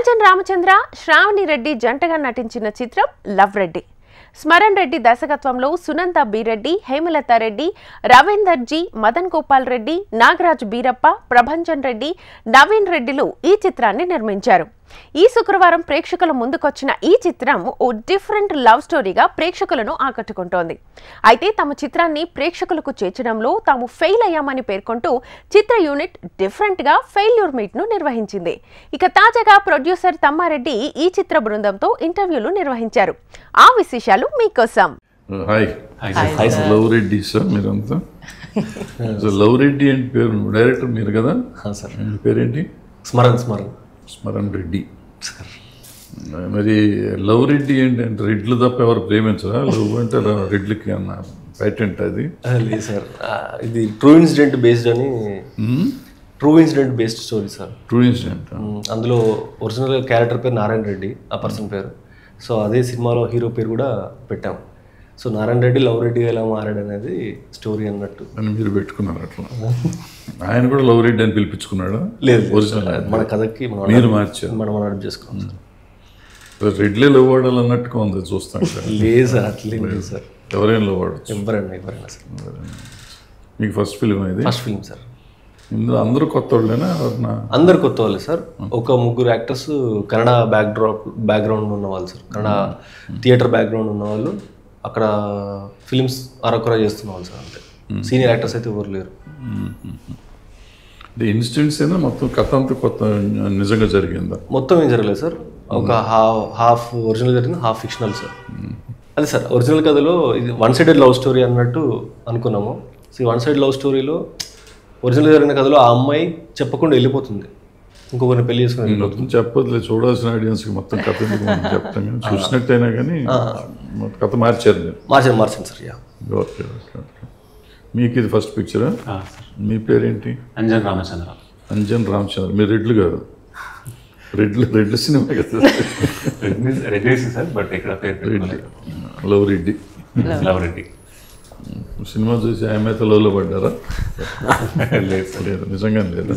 అంజన్ రామచంద్ర, శ్రావణి రెడ్డి జంటగా నటించిన చిత్రం లవ్ రెడ్డి. స్మరణ్ రెడ్డి దర్శకత్వంలో సునంద బి రెడ్డి, హేమలత రెడ్డి, రవీందర్ జీ, మదన్ గోపాల్ రెడ్డి, నాగరాజ్ బీరప్ప, ప్రభంజన్ రెడ్డి, నవీన్ రెడ్డిలు ఈ చిత్రాన్ని నిర్మించారు. ఈ శుక్రవారం ప్రేక్షకుల ముందుకొచ్చిన ఈ చిత్రం ఓ డిఫరెంట్ లవ్ స్టోరీగా ప్రేక్షకులను ఆకట్టుకుంటోంది. అయితే తమ చిత్రాన్ని ప్రేక్షకులకు చేర్చడంలో తాము ఫెయిల్ అయ్యామని పేర్కొంటూ చిత్ర యూనిట్ డిఫరెంట్ గా ఫెయిల్యూర్ మీట్ ను నిర్వహించింది. ఇక తాజాగా ప్రొడ్యూసర్ తమ్మారెడ్డి ఈ చిత్ర బృందంతో ఇంటర్వ్యూలు నిర్వహించారు. ఆ విశేషాలు మీకోసం. లవ్ రెడ్డి సార్, మీరంతా లవ్ రెడ్డి అంటే పేరు డైరెక్టర్ మీరు కదా సార్? పేరేంటి? స్మరణ్ రెడ్డి. మరి లవ్ రెడ్డి ఏంటంటే రెడ్లు తప్ప ఎవరు ప్రేమించరా? లవ్ అంటే రెడ్లకి అన్న ప్యాటెంట్ అది లేదు సార్, ఇది ట్రూ ఇన్సిడెంట్ బేస్డ్ అని. True incident based story sir. True incident. అందులో ఒరిజినల్ క్యారెక్టర్ పేరు నారాయణ రెడ్డి, ఆ పర్సన్ పేరు. సో అదే సినిమాలో హీరో పేరు కూడా పెట్టాం. సో నారాయణ రెడ్డి లవ్ రెడ్డి ఎలా మారాడు అనేది స్టోరీ అన్నట్టు అని మీరు పెట్టుకున్నారు. అట్లా ఆయన కూడా లవ్ రెడ్డి అని పిలిపించుకున్నాడు? లేదు, ఒరిజినల్ మన కథకి మీరు మార్చారు, మనం అడాప్ట్ చేసుకున్నాం సార్. రెడ్లే లవ్ వాడాలి అన్నట్టుగా ఉంది చూస్తాను సార్. లేదు సార్, అట్లే లేదు సార్. ఎవరైనా లవ్ వాడచ్చు, ఎవరైనా సార్. మీకు ఫస్ట్ ఫిల్మ్ ఇది? First film sir. ఇందులో అందరూ కొత్త వాళ్ళేనా? అందరు కొత్త వాళ్ళే సార్. ఒక ముగ్గురు యాక్టర్స్ కన్నడ బ్యాక్గ్రౌండ్ ఉన్న వాళ్ళు సార్. కన్నడ థియేటర్ బ్యాక్గ్రౌండ్ ఉన్న వాళ్ళు అక్కడ ఫిలిమ్స్ అరకొర చేస్తున్న వాళ్ళు సార్. అంతే, సీనియర్ యాక్టర్స్ అయితే ఎవరు లేరు. ఇన్సిడెంట్స్ అయినా మొత్తం కథ అంతా కొత్త నిజంగా జరిగిందా? మొత్తం ఏం జరగలేదు సార్. ఒక హాఫ్ ఒరిజినల్ జరిగింది, హాఫ్ ఫిక్షనల్ సార్. అదే సార్, ఒరిజినల్ కథలో ఇది వన్ సైడెడ్ లవ్ స్టోరీ అన్నట్టు అనుకున్నాము. సో వన్ సైడ్ లవ్ స్టోరీలో ఒరిజినల్ జరిగిన కథలో ఆ అమ్మాయి చెప్పకుండా వెళ్ళిపోతుంది, ఇంకొకరిని పెళ్లి చేసుకుని వెళ్ళిపోతుంది. చెప్పదులే, చూడాల్సిన ఆడియన్స్కి మొత్తం కథ చెప్తాం కానీ చూసినట్టయినా కానీ కథ మార్చారు. మార్చాను సార్. Okay okay okay. మీకు ఇది ఫస్ట్ పిక్చరా? మీ పేరేంటి? అంజన్ రామచంద్ర. అంజన్ రామచంద్ర. మీరు రెడ్లు కాదు? రెడ్ల సినిమా కదా? రెడ్డి సార్, బట్ ఇక్కడ Reddy. Love Reddy. Love Reddy cinema చూసి ఆమెతో లవ్లో పడ్డారా? లేదు, నిజంగా లేదు.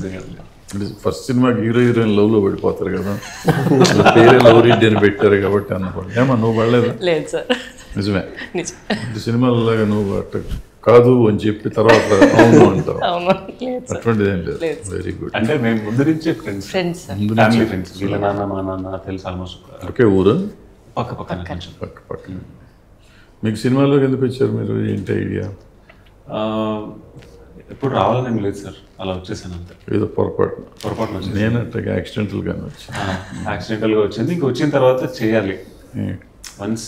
ఫస్ట్ సినిమాకి హీరో హీరోయిన్ లవ్లో పడిపోతారు కదా, పేరే లవ్ రెడ్డి అని పెట్టారు కాబట్టి అన్నపడు. ఏమన్నా నువ్వు పడలేదు? లేదు సార్. నిజమే. సినిమాలలాగా నువ్వు అట్ట కాదు అని చెప్పి తర్వాత అవును అంటావు, అటువంటిది ఏం లేదు. Very good. అంటే మేము ముందు నుంచే ఫ్రెండ్స్, ఫ్యామిలీ ఫ్రెండ్స్. వీళ్ళ నాన్న మా నాన్న తెలుసు ఆల్మోస్ట్. ఒకే ఊరు? పక్క. మీకు సినిమాలోకి ఎందుకు వచ్చారు మీరు? ఏంటి ఐడియా? ఎప్పుడు రావాలని లేదు సార్, అలా వచ్చేసాను అంతే. ఏదో పొరపాటు వచ్చేసి నేను అట్టగా యాక్సిడెంటల్గానే వచ్చాను. యాక్సిడెంటల్గా వచ్చింది. ఇంక వచ్చిన తర్వాత చేయాలి. వన్స్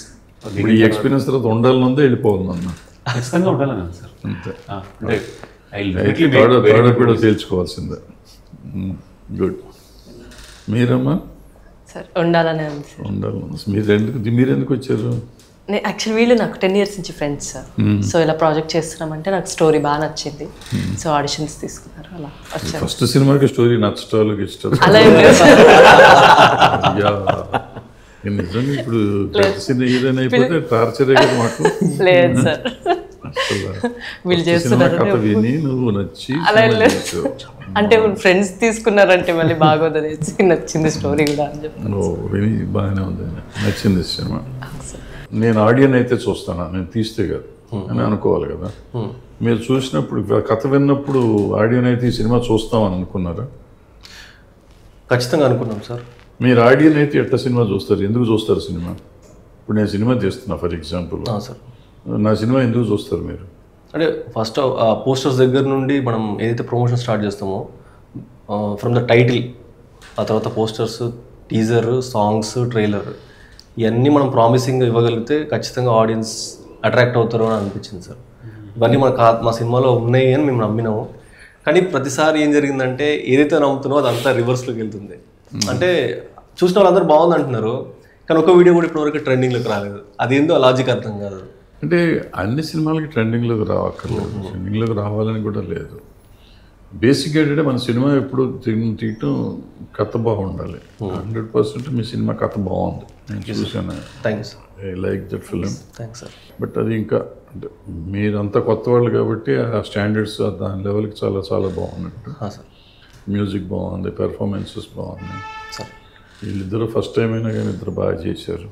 ఈ ఎక్స్పీరియన్స్ తర్వాత ఉండాలనుందే వెళ్ళిపోవాలన్నా? ఖచ్చితంగా ఉండాలని సార్. అంతే. అంటే తేల్చుకోవాల్సిందే. గుడ్. మీరమ్మా? సార్ ఉండాలని మీరెందుకు వచ్చారు? యాక్చువల్లీ వీళ్ళు నాకు 10 years నుంచి ఫ్రెండ్స్ సార్. సో ఇలా ప్రాజెక్ట్ చేస్తున్నామంటే నాకు స్టోరీ బాగా నచ్చింది. సో ఆడిషన్స్ తీసుకున్నారు, అలా వచ్చారు. ఫస్ట్ సినిమాకి స్టోరీ నచ్చటాలు ఇష్టాలు అలా ఏం లేదు సార్. నిజంగా ఇప్పుడు హీరోయిన్ అయిపోతే టార్చరే కదా మాకు. లేదు సార్, వీళ్ళు చేస్తున్నారు కథ విని నువ్వు నచ్చి అలా లేదు. అంటే ఫ్రెండ్స్ తీసుకున్నారంటే మళ్ళీ బాగోదని నచ్చింది స్టోరీ కూడా అని చెప్పి విని బాగానే ఉంది, నచ్చింది సినిమా. నేను ఆడియన్ అయితే చూస్తాను, నేను తీస్తే కాదు అని అనుకోవాలి కదా. మీరు చూసినప్పుడు కథ విన్నప్పుడు ఆడియన్ అయితే ఈ సినిమా చూస్తామని అనుకున్నారా? ఖచ్చితంగా అనుకున్నాం సార్. మీరు ఆడియన్ అయితే ఎట్లా సినిమా చూస్తారు? ఎందుకు చూస్తారు సినిమా? ఇప్పుడు నేను సినిమా తీస్తున్నా ఫర్ ఎగ్జాంపుల్, సార్ నా సినిమా ఎందుకు చూస్తారు మీరు? అంటే ఫస్ట్ పోస్టర్స్ దగ్గర నుండి మనం ఏదైతే ప్రమోషన్ స్టార్ట్ చేస్తామో, ఫ్రమ్ ద టైటిల్, ఆ తర్వాత పోస్టర్స్, టీజర్, సాంగ్స్, ట్రైలర్, ఇవన్నీ మనం ప్రామిసింగ్ ఇవ్వగలిగితే ఖచ్చితంగా ఆడియన్స్ అట్రాక్ట్ అవుతారు అని అనిపించింది సార్. ఇవన్నీ మా సినిమాలో ఉన్నాయి అని మేము నమ్మినాము. కానీ ప్రతిసారి ఏం జరిగిందంటే ఏదైతే నమ్ముతున్నామో అదంతా రివర్స్లోకి వెళ్తుంది. అంటే చూసిన వాళ్ళందరూ బాగుంది అంటున్నారు, కానీ ఒక వీడియో కూడా ఇప్పటివరకు ట్రెండింగ్లోకి రాలేదు. అదేందో లాజిక్ అర్థం కాదు. అంటే అన్ని సినిమాలకి ట్రెండింగ్లోకి రావక్కర్లేదు, ట్రెండింగ్లోకి రావాలని కూడా లేదు. బేసిక్గా ఏంటంటే మన సినిమా ఎప్పుడు తీయటం కథ బాగుండాలి. 100% మీ సినిమా కథ బాగుంది, నేను చూసాను. Thanks. I like that film. Thanks sir. But అది ఇంకా అంటే మీరంతా కొత్త వాళ్ళు కాబట్టి ఆ స్టాండర్డ్స్ దాని లెవెల్కి చాలా చాలా బాగున్నట్టు. సార్. మ్యూజిక్ బాగుంది, పెర్ఫార్మెన్సెస్ బాగున్నాయి సార్. వీళ్ళిద్దరూ ఫస్ట్ టైం అయినా కానీ ఇద్దరు బాగా చేశారు.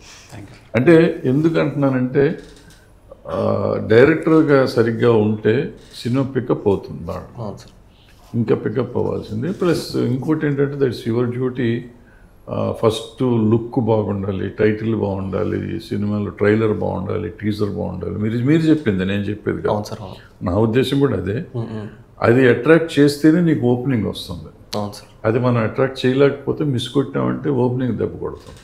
అంటే ఎందుకు అంటున్నానంటే డైరెక్టర్గా సరిగ్గా ఉంటే సినిమా పికప్ అవుతుంది బాగా, అవును సార్. ఇంకా పికప్ అవ్వాల్సింది. ప్లస్ ఇంకోటి ఏంటంటే that's your duty. First look బాగుండాలి, టైటిల్ బాగుండాలి, సినిమాలో ట్రైలర్ బాగుండాలి, టీజర్ బాగుండాలి. మీరు చెప్పింది, నేను చెప్పేది కాదు. అవును సార్, అవును. నా ఉద్దేశం కూడా అదే. అది అట్రాక్ట్ చేస్తేనే నీకు ఓపెనింగ్ వస్తుంది. అవును సార్. అది మనం అట్రాక్ట్ చేయలేకపోతే మిస్ కొట్టామంటే ఓపెనింగ్ దెబ్బ కొడతాం.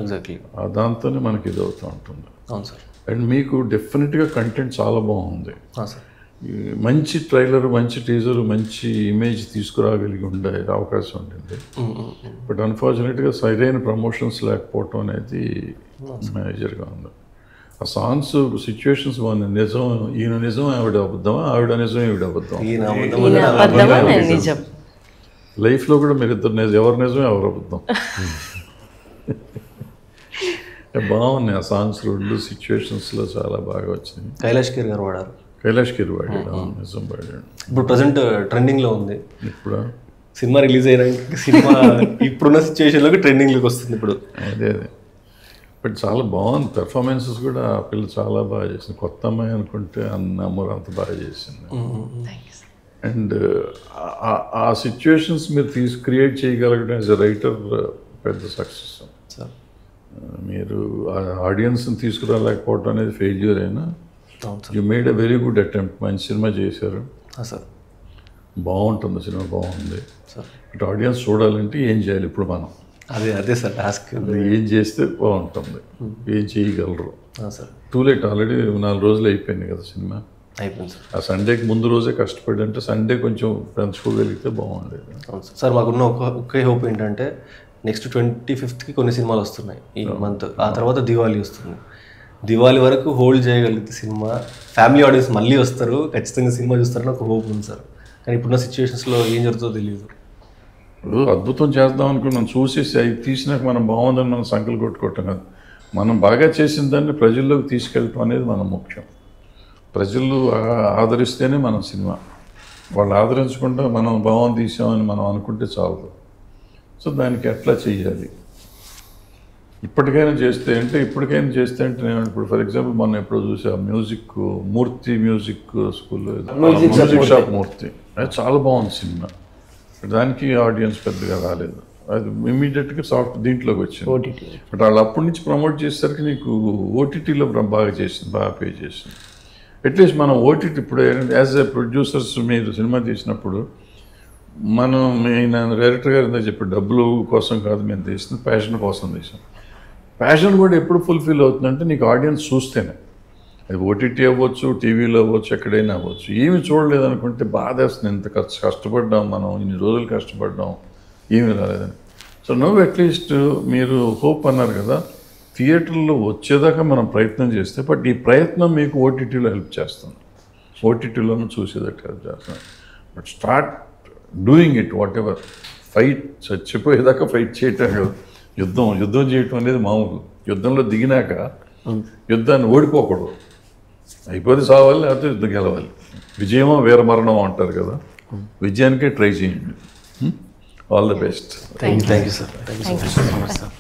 ఎగ్జాక్ట్లీ. దాంతోనే మనకి ఇది అవుతూ ఉంటుంది. అవును సార్. అండ్ మీకు డెఫినెట్గా కంటెంట్ చాలా బాగుంది. సార్. మంచి ట్రైలర్, మంచి టీజర్, మంచి ఇమేజ్ తీసుకురాగలిగి ఉండే అవకాశం ఉంటుంది. బట్ అన్ఫార్చునేట్గా సరైన ప్రమోషన్స్ లేకపోవటం అనేది మేజర్గా ఉంది. ఆ సాంగ్స్ సిచ్యువేషన్స్ బాగున్నాయి. నిజం ఈయన నిజం, ఆవిడ అబద్ధమా, ఆవిడ నిజం, ఈవిడ అబద్ధం. నిజం. లైఫ్లో కూడా మీరు ఇద్దరు నిజం, ఎవరు నిజం ఎవరు అబద్ధం. బాగున్నాయి ఆ సాంగ్స్. రెండు సిచ్యువేషన్స్లో చాలా బాగా వచ్చినాయి. కైలాష్ ఖేర్ గారు వాడారు. కైలాష్ ఖేర్ వాడాడు, నిజం వాడాడు. ఇప్పుడు ప్రజెంట్ ట్రెండింగ్లో ఉంది. ఇప్పుడు సినిమా రిలీజ్ అయినా సినిమా ఇప్పుడున్న సిచ్యువేషన్లోకి ట్రెండింగ్లోకి వస్తుంది ఇప్పుడు. అదే బట్ చాలా బాగుంది. పెర్ఫార్మెన్సెస్ కూడా ఆ పిల్ల చాలా బాగా చేసింది. కొత్త అమ్మాయి అనుకుంటే అమ్మరు అంత బాగా చేసింది. అండ్ ఆ సిచ్యువేషన్స్ మీరు క్రియేట్ చేయగలగడం యాజ్ ఎ రైటర్ పెద్ద సక్సెస్. మీరు ఆడియన్స్ని తీసుకురాలేకపోవడం అనేది ఫెయిల్యూర్ అయినా you made a very good attempt. మంచి సినిమా చేశారు సార్. బాగుంటుంది సినిమా, బాగుంది సార్. బట్ ఆడియన్స్ చూడాలంటే ఏం చేయాలి ఇప్పుడు మనం? అదే సార్ టాస్క్. ఏం చేస్తే బాగుంటుంది, ఏం చేయగలరు? సార్ టూ లేట్, ఆల్రెడీ 4 రోజులు అయిపోయింది కదా సినిమా. అయిపోయింది సార్. ఆ సండేకి ముందు రోజే కష్టపడి, అంటే సండే కొంచెం పెంచుకోగలిగితే బాగుండేది. అవును సార్. మాకున్న ఒకే హోప్ ఏంటంటే నెక్స్ట్ 25th కొన్ని సినిమాలు వస్తున్నాయి ఈ మంత్. ఆ తర్వాత దివాళీ వస్తుంది. దివాళీ వరకు హోల్డ్ చేయగలిగితే సినిమా ఫ్యామిలీ ఆడియన్స్ మళ్ళీ వస్తారు, ఖచ్చితంగా సినిమా చూస్తారని ఒక హోప్ ఉంది సార్. కానీ ఇప్పుడున్న సిచ్యువేషన్స్లో ఏం జరుగుతుందో తెలియదు. ఇప్పుడు అద్భుతం చేద్దాం అనుకున్నాం, చూసేసి అవి తీసినాక మనం బాగుందని మనం సంకలు కొట్టుకోవటం కాదు. మనం బాగా చేసిన దాన్ని ప్రజల్లోకి తీసుకెళ్ళటం అనేది మనం ముఖ్యం. ప్రజలు ఆదరిస్తేనే మన సినిమా. వాళ్ళు ఆదరించకుండా మనం బాగుంది తీసామని మనం అనుకుంటే చాలదు. సో దానికి ఎట్లా చేయాలి, ఇప్పటికైనా చేస్తే అంటే నేను ఇప్పుడు ఫర్ ఎగ్జాంపుల్ మొన్న ఎప్పుడో చూసా మ్యూజిక్ మూర్తి మ్యూజిక్ స్కూల్లో మ్యూజిక్ షాప్ మూర్తి, అది చాలా బాగుంది సినిమా. దానికి ఆడియన్స్ పెద్దగా రాలేదు, అది ఇమీడియట్గా సాఫ్ట్ దీంట్లోకి వచ్చింది. బట్ వాళ్ళు అప్పటి నుంచి ప్రమోట్ చేసేసరికి నీకు ఓటీటీలో బాగా చేసింది, బాగా పే చేసింది. అట్లీస్ట్ మనం ఓటీటీ ఇప్పుడు యాజ్ ఎ ప్రొడ్యూసర్స్ మీరు సినిమా తీసినప్పుడు మనం డైరెక్టర్ గారు ఇందాక చెప్పి డబ్బులు కోసం కాదు మేము తీసింది, ప్యాషన్ కోసం తీసాం. ప్యాషన్ కూడా ఎప్పుడు ఫుల్ఫిల్ అవుతుందంటే నీకు ఆడియన్స్ చూస్తేనే. అది ఓటీటీ అవ్వచ్చు, టీవీలో అవ్వచ్చు, ఎక్కడైనా అవ్వచ్చు. ఏమి చూడలేదనుకుంటే బాధేస్తుంది. ఎంత కష్టపడ్డాం మనం, ఇన్ని రోజులు కష్టపడ్డాం, ఏమీ రాలేదని. సో నో అట్లీస్ట్ మీరు హోప్ అన్నారు కదా, థియేటర్లో వచ్చేదాకా మనం ప్రయత్నం చేస్తే, బట్ ఈ ప్రయత్నం మీకు ఓటీటీలో హెల్ప్ చేస్తుంది, ఓటీటీలోనూ చూసేదట్టు హెల్ప్ చేస్తుంది. But start doing it whatever. Fight, చచ్చిపోయేదాకా ఫైట్ చేయటం కదా. యుద్ధం చేయటం అనేది మామూలు. యుద్ధంలో దిగినాక యుద్ధాన్ని ఓడిపోకూడదు, అయిపోతే సావాలి, లేకపోతే యుద్ధం గెలవాలి. విజయమో వీరమరణం అంటారు కదా, విజయానికే ట్రై చేయండి. All the best. Thank you sir. Thank you so much sir.